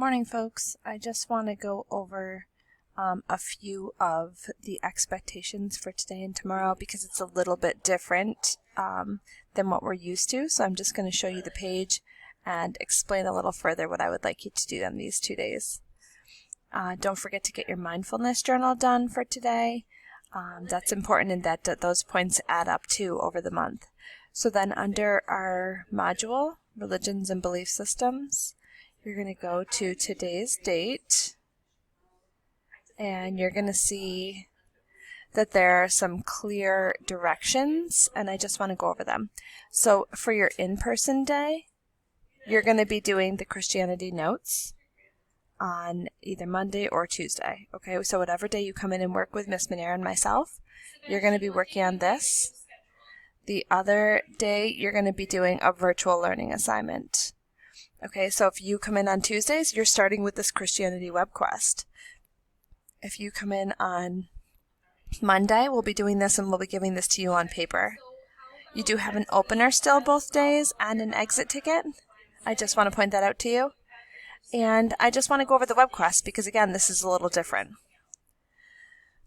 Morning, folks. I just want to go over a few of the expectations for today and tomorrow because it's a little bit different than what we're used to. So I'm just going to show you the page and explain a little further what I would like you to do on these 2 days. Don't forget to get your mindfulness journal done for today. That's important in that those points add up too over the month. So then under our module, Religions and Belief Systems, you're going to go to today's date, and you're going to see that there are some clear directions, and I just want to go over them. So for your in-person day, you're going to be doing the Christianity notes on either Monday or Tuesday. Okay, so whatever day you come in and work with Miss Manera and myself, you're going to be working on this. The other day, you're going to be doing a virtual learning assignment. Okay, so if you come in on Tuesdays, you're starting with this Christianity web quest. If you come in on Monday, we'll be doing this and we'll be giving this to you on paper. You do have an opener still both days and an exit ticket. I just want to point that out to you. And I just want to go over the web quest because, again, this is a little different.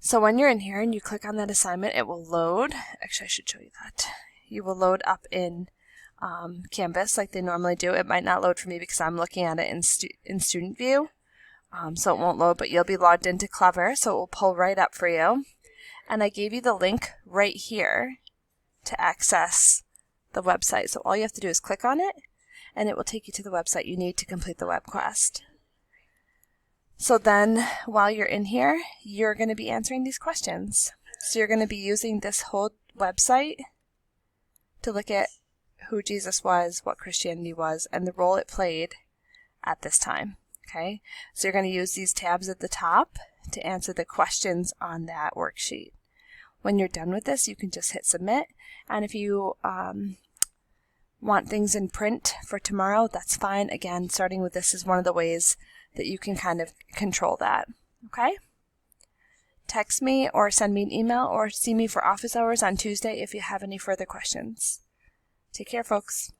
So when you're in here and you click on that assignment, it will load. Actually, I should show you that. You will load up in Canvas like they normally do. It might not load for me because I'm looking at it in student view, so it won't load, but you'll be logged into Clever, so it will pull right up for you. And I gave you the link right here to access the website. So all you have to do is click on it, and it will take you to the website you need to complete the web quest. So then, while you're in here, you're going to be answering these questions. So you're going to be using this whole website to look at who Jesus was, what Christianity was, and the role it played at this time. Okay, so you're going to use these tabs at the top to answer the questions on that worksheet. When you're done with this, you can just hit submit, and if you want things in print for tomorrow, that's fine. Again, starting with this is one of the ways that you can kind of control that. Okay? Text me or send me an email or see me for office hours on Tuesday if you have any further questions. Take care, folks.